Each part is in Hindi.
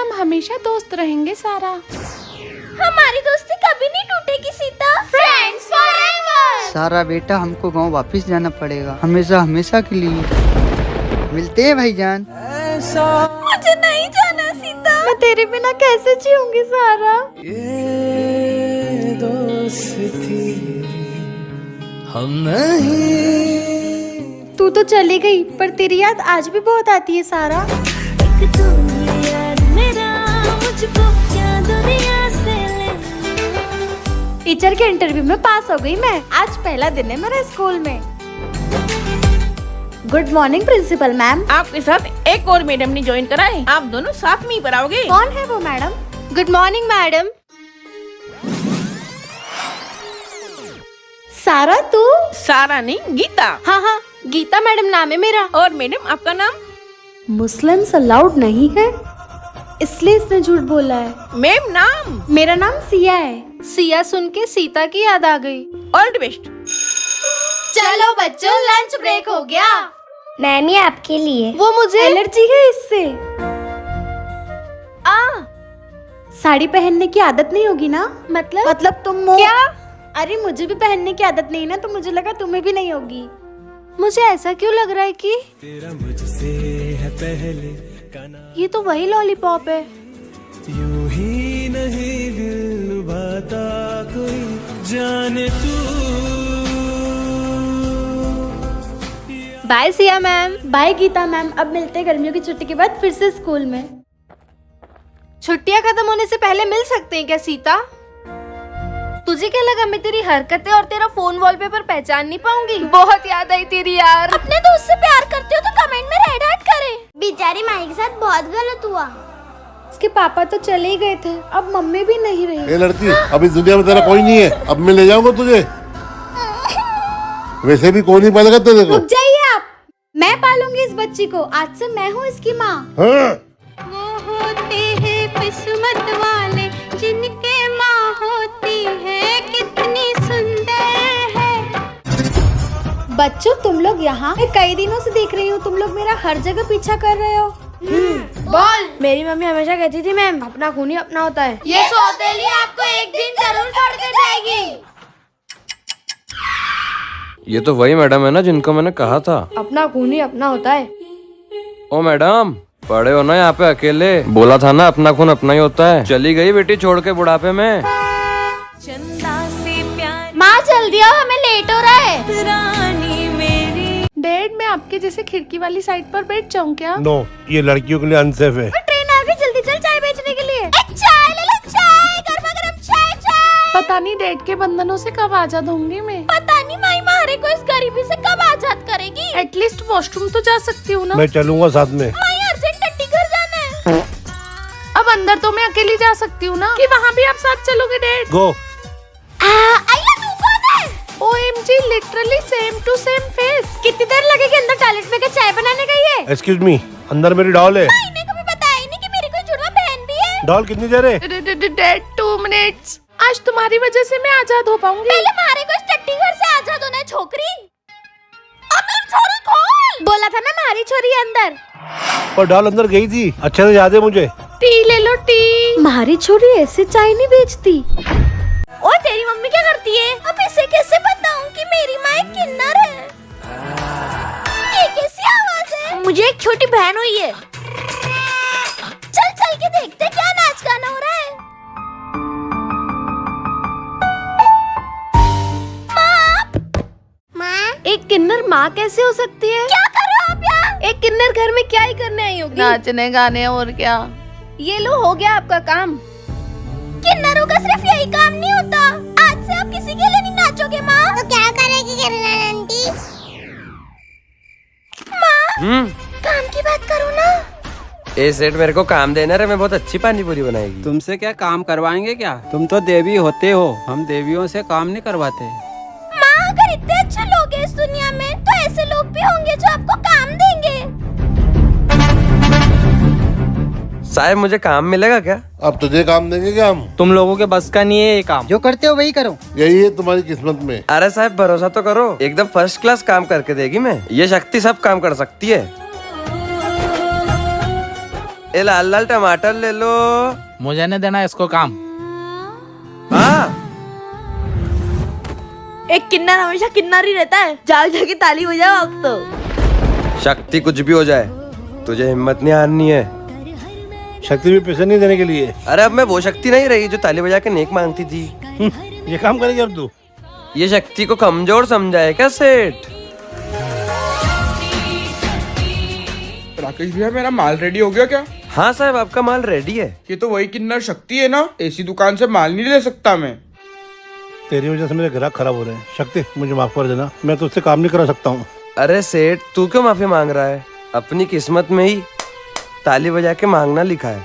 हम हमेशा दोस्त रहेंगे सारा। हमारी दोस्ती कभी नहीं टूटेगी सीता। Friends forever. सारा बेटा, हमको गांव वापस जाना पड़ेगा, हमेशा हमेशा के लिए। मिलते हैं भाईजान। मुझे नहीं जाना सीता। मैं तेरे बिना कैसे जीऊंगी सारा। ये दोस्ती हम नहीं। तू तो चली गई पर तेरी याद आज भी बहुत आती है सारा। एक तू ही यार मेरा, मुझको क्या दुनिया से ले। टीचर के इंटरव्यू में पास हो गई मैं। आज पहला दिन है मेरा स्कूल में। Good morning principal ma'am. आपके साथ एक और मैडम ने ज्वाइन करा है, आप दोनों साथ में ही पढ़ाओगे। कौन है वो मैडम? Good morning madam. सारा तू? सारा नहीं, गीता। हाँ, गीता मैडम नाम है मेरा। और मैडम आपका नाम? मुस्लिम्स अलाउड नहीं है इसलिए इसने झूठ बोला है। मैम नाम? मेरा नाम सिया है। सिया सुन के सीता की याद आ गई। All the best. चलो बच्चों, लंच ब्रेक हो गया। मैम ये आपके लिए। वो मुझे एलर्जी है इससे। साड़ी पहनने की आदत नहीं होगी ना? मतलब तुम क्या? अरे मुझे भी पहनने की आदत नहीं ना, तो मुझे लगा तुम्हें भी नहीं होगी। मुझे ऐसा क्यों लग रहा है कि तेरा मुझसे है पहले का नाम। ये तो वही लॉलीपॉप है। यूं ही नहीं दिल लुभाता कोई, जाने तू। Bye Siya ma'am. Bye Geeta ma'am. अब मिलते हैं गर्मियों की छुट्टी के बाद फिर से स्कूल में। छुट्टियां खत्म होने से पहले मिल सकते हैं क्या सीता? तुझे क्या लगा मैं तेरी हरकतें और तेरा फोन वॉलपेपर पहचान नहीं पाऊंगी? बहुत याद आई तेरी यार। अपने दोस्त से प्यार करते हो तो कमेंट में रेड हार्ट करे। बेचारी माई के साथ बहुत गलत हुआ। उसके पापा तो चले ही गए थे, अब मम्मी भी नहीं रही। ए लड़की, अब इस दुनिया में तेरा कोई नहीं है, अब मैं ले जाऊंगा तुझे। वैसे भी कोई नहीं पालेगा तेरे को। रुक जाइए आप। मैं पालूंगी इस बच्ची को। आज से मैं हूँ इसकी माँ। हाँ? वो होते हैं किस्मत वाले जिनके माँ होती है, कितनी सुंदर है। बच्चों तुम लोग यहाँ? मैं कई दिनों से देख रही हूँ, तुम लोग मेरा हर जगह पीछा कर रहे हो। बोल। मेरी मम्मी हमेशा कहती थी मैम, अपना खून ही अपना होता है। ये सौतेली आपको एक दिन जरूर छोड़ कर जाएगी। ये तो वही मैडम है ना जिनको मैंने कहा था। अपना खून ही अपना होता है। ओ मैडम, पड़े हो ना यहाँ पे अकेले? बोला था ना अपना खून अपना ही होता है। चली गई बेटी छोड़ के बुढ़ापे में। माँ जल्दी आओ, हमें लेट हो रहा है। डैड मैं आपके जैसे खिड़की वाली साइड पर बैठ जाऊँ क्या? नो, ये लड़कियों के लिए अनसेफ है। ट्रेन आ गई, जल्दी चल चाय बेचने के लिए। चाय ले लो, चाय गर्मा गर्म चाय। चाय। पता नहीं डैड के बंधनों से कब आजाद होंगी मैं। पता नहीं माई मारे को इस गरीबी से कब आजाद करेगी। एटलीस्ट वॉशरूम तो जा सकती हूँ ना। मैं चलूंगा साथ में। माई अर्जेंट टट्टी घर जाना है। अब अंदर तो मैं अकेली जा सकती हूँ ना, कि वहाँ भी आप साथ चलोगे डैड? गो। आइया तू कौन है? OMG, literally same to same face. कितनी देर लगेगी अंदर टॉयलेट में के चाय बनाने गई है? एक्सक्यूज मी, अंदर मेरी डॉल है। माई ने कभी बताया ही नहीं कि मेरी कोई जुड़वा बहन भी है। डॉल कितनी देर है? Dad 2 minutes. आज तुम्हारी वजह से मैं आजाद हो पाऊंगी। पहले मारे को इस टट्टी घर से आजाद होना है छोकरी। अमीर छोरी खोल। बोला था ना मारी छोरी अंदर। और डॉल अंदर गई थी, अच्छे से याद है मुझे। टी ले लो टी। हमारी छोरी ऐसे चाय नहीं बेचती। और तेरी मम्मी क्या करती है? अब इसे कैसे बताऊं कि मेरी माँ एक किन्नर है? ये कैसी आवाज है? मुझे एक छोटी बहन हुई है। चल चल के देखते क्या नाच गाना हो रहा है। माँ, एक किन्नर माँ कैसे हो सकती है? क्या कर रहे हो आप यहाँ? एक किन्नर घर में क्या ही करने आई होगी? नाचने गाने और क्या। ये लो, हो गया आपका काम। किन्नरों का सिर्फ यही काम नहीं होता। आज से आप किसी के लिए नहीं नाचोगे माँ। तो क्या करेगी किन्नर आंटी? माँ, काम की बात करो ना। ए सेठ मेरे को काम देना रे, मैं बहुत अच्छी पानी पूरी बनाएगी। तुमसे क्या काम करवाएंगे क्या? तुम तो देवी होते हो, हम देवियों से काम नहीं करवाते। माँ, अगर इतने अच्छे लोग हैं इस दुनिया में तो ऐसे लोग भी होंगे जो आपको काम देंगे। साहब मुझे काम मिलेगा क्या? अब तुझे काम देंगे क्या हम? तुम लोगों के बस का नहीं है ये काम। जो करते हो वही करो। यही है तुम्हारी किस्मत में। अरे साहब भरोसा तो करो, एकदम फर्स्ट क्लास काम करके देगी मैं। ये शक्ति सब काम कर सकती है। ये लाल लाल टमाटर ले लो। मुझे नहीं देना इसको काम। हाँ एक किन्नर हमेशा किन्नर ही रहता है। जाओ जाके ताली बजाओ अब तो। शक्ति कुछ भी हो जाए, तुझे हिम्मत नहीं हारनी है। शक्ति भी पैसे नहीं देने के लिए। अरे अब मैं वो शक्ति नहीं रही जो ताली बजा के नेक मांगती थी। ये काम करेगी अब तू? ये शक्ति को कमजोर समझा है क्या सेठ? राकेश भैया मेरा माल रेडी हो गया क्या? हाँ साहब, आपका माल रेडी है। ये तो वही किन्नर शक्ति है ना, ऐसी दुकान से माल नहीं ले सकता मैं। तेरी वजह से मेरे ग्राहक खराब हो रहे हैं। शक्ति मुझे माफ कर देना, मैं तुझसे काम नहीं करा सकता हूँ। अरे सेठ, तू क्यों माफी मांग रहा है? अपनी किस्मत में ही ताली बजा के मांगना लिखा है।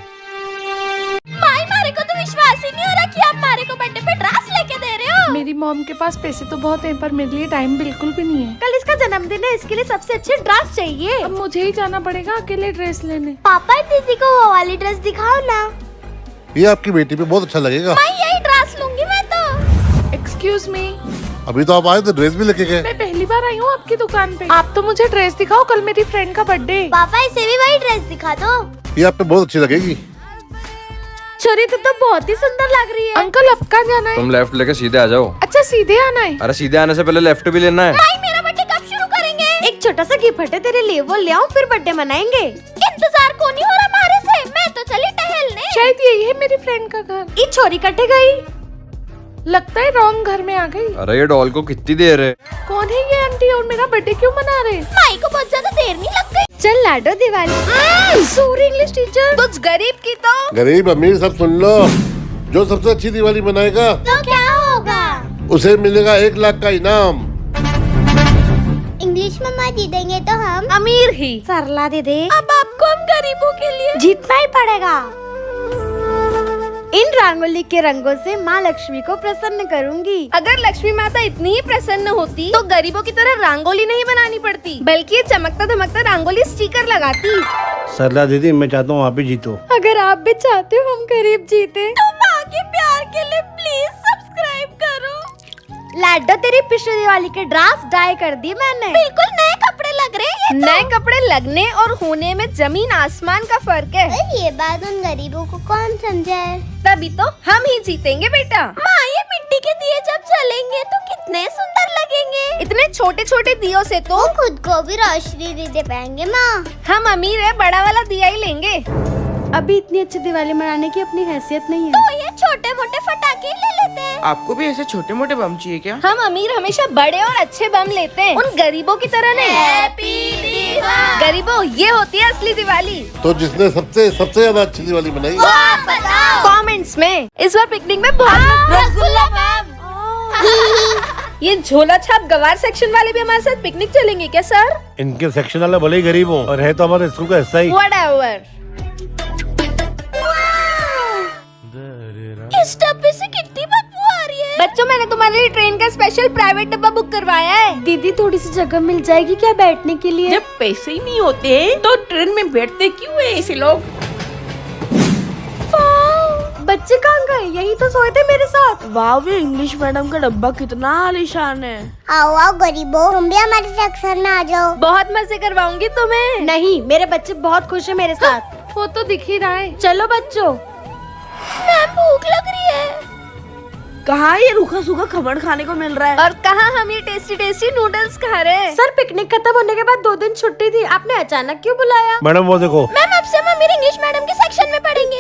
माई मारे को तो विश्वास ही नहीं हो रहा कि आप मारे को बर्थडे पे ड्रेस लेके दे रहे हो। मेरी मॉम के पास पैसे तो बहुत हैं पर मेरे लिए टाइम बिल्कुल भी नहीं है। कल इसका जन्मदिन है, इसके लिए सबसे अच्छी ड्रेस चाहिए। अब मुझे ही जाना पड़ेगा अकेले ड्रेस लेने। पापा दीदी को वो वाली ड्रेस दिखाओ ना। ये आपकी बेटी पे बहुत अच्छा लगेगा। मैं यही ड्रेस लूंगी मैं तो। एक्सक्यूज मी, अभी तो आप आए तो ड्रेस भी लेके गए। मैं पहली बार आई हूँ आपकी दुकान पे। आप तो मुझे ड्रेस दिखाओ, कल मेरी फ्रेंड का बर्थडे। पापा इसे भी वही ड्रेस दिखा दो। ये आप पे बहुत अच्छी लगेगी। छोरी तो बहुत ही सुंदर लग रही है। अंकल अब कहाँ जाना है? तुम लेफ्ट लेके सीधे आ जाओ। अच्छा सीधे आना है? अरे सीधे आने से पहले लेफ्ट भी लेना है। माई मेरा बर्थडे कब शुरू करेंगे? एक छोटा सा गिफ्ट है तेरे लिए, वो ले आओ फिर बर्थडे मनाएंगे। इंतजार को नहीं हो रहा हमारे से, मैं तो चली टहलने। शायद यही है मेरी फ्रेंड का घर। ये छोरी कटे गई, लगता है रॉन्ग घर में आ गई। अरे ये डॉल को कितनी देर है? कौन है ये आंटी और मेरा बर्थडे क्यों मना रहे? माई को बहुत ज्यादा देर नहीं लग गई। चल लाडो दिवाली। Sorry English teacher. कुछ गरीब की तो गरीब अमीर सब सुन लो, जो सबसे अच्छी दिवाली मनाएगा तो क्या होगा? उसे मिलेगा 1 लाख का इनाम। इंग्लिश में मत देंगे तो हम अमीर ही सरला दे दे। अब आपको हम गरीबों के लिए जीतना ही पड़ेगा। इन रंगोली के रंगों से माँ लक्ष्मी को प्रसन्न करूंगी। अगर लक्ष्मी माता इतनी ही प्रसन्न होती तो गरीबों की तरह रंगोली नहीं बनानी पड़ती, बल्कि ये चमकता धमकता रंगोली स्टिकर लगाती। सरला दीदी, मैं चाहता हूँ आप ही जीतो। अगर आप भी चाहते हो हम गरीब जीते तो माँ के प्यार के लिए प्लीज सब्सक्राइब करो। लाडो तेरी पिछली दिवाली के ड्रेस डाई कर दी मैंने। बिल्कुल नए कपड़े लग रहे हैं ये तो। नए कपड़े लगने और होने में जमीन आसमान का फर्क है। ये बात उन गरीबों को कौन समझाए? तभी तो हम ही जीतेंगे बेटा। माँ ये मिट्टी के दिए जब जलेंगे तो कितने सुंदर लगेंगे। इतने छोटे छोटे दियों से तो खुद को भी रोशनी नहीं दे पाएंगे माँ। हम अमीर है, बड़ा वाला दिया ही लेंगे। अभी इतनी अच्छी दिवाली मनाने की अपनी हैसियत नहीं है। तो ये छोटे मोटे फटाके ले लेते हैं। आपको भी ऐसे छोटे मोटे बम चाहिए क्या? हम अमीर हमेशा बड़े और अच्छे बम लेते हैं, उन गरीबों की तरह नहीं। हैप्पी दिवाली। गरीबों, ये होती है असली दिवाली। तो जिसने सबसे ज्यादा अच्छी दिवाली बनाई वो आप बताओ कमेंट्स में। इस बार पिकनिक में बहुत रसगुल्ला मैम। ये झोला छाप गवार सेक्शन वाले भी हमारे साथ पिकनिक चलेंगे क्या सर? इनके सेक्शन वाले भले ही गरीब हो और है तो हमारे स्कूल का हिस्सा ही। व्हाटएवर। इस डब्बे से कितनी बदबू आ रही है। बच्चों, मैंने तुम्हारे लिए ट्रेन का स्पेशल प्राइवेट डब्बा बुक करवाया है। दीदी थोड़ी सी जगह मिल जाएगी क्या बैठने के लिए? जब पैसे ही नहीं होते तो ट्रेन में बैठते क्यों है ऐसे लोग? बच्चे कहाँ गए? यही तो सोए थे मेरे साथ। वाह, ये इंग्लिश मैडम का डब्बा कितना आलीशान है। आओ आओ गरीबों, तुम भी हमारे सेक्शन में आ जाओ। बहुत मजे करवाऊंगी तुम्हें। नहीं, मेरे बच्चे बहुत खुश है मेरे साथ। वो तो दिख ही रहा है। चलो बच्चों। मैम भूख लग रही है। कहाँ ये रूखा सूखा खमण खाने को मिल रहा है? और कहाँ हम ये टेस्टी टेस्टी नूडल्स खा रहे हैं। सर, पिकनिक खत्म होने के बाद 2 दिन छुट्टी थी, आपने अचानक क्यों बुलाया? मैडम वो देखो। मैम अब से हम अमीर इंग्लिश मैडम के सेक्शन में पढ़ेंगे।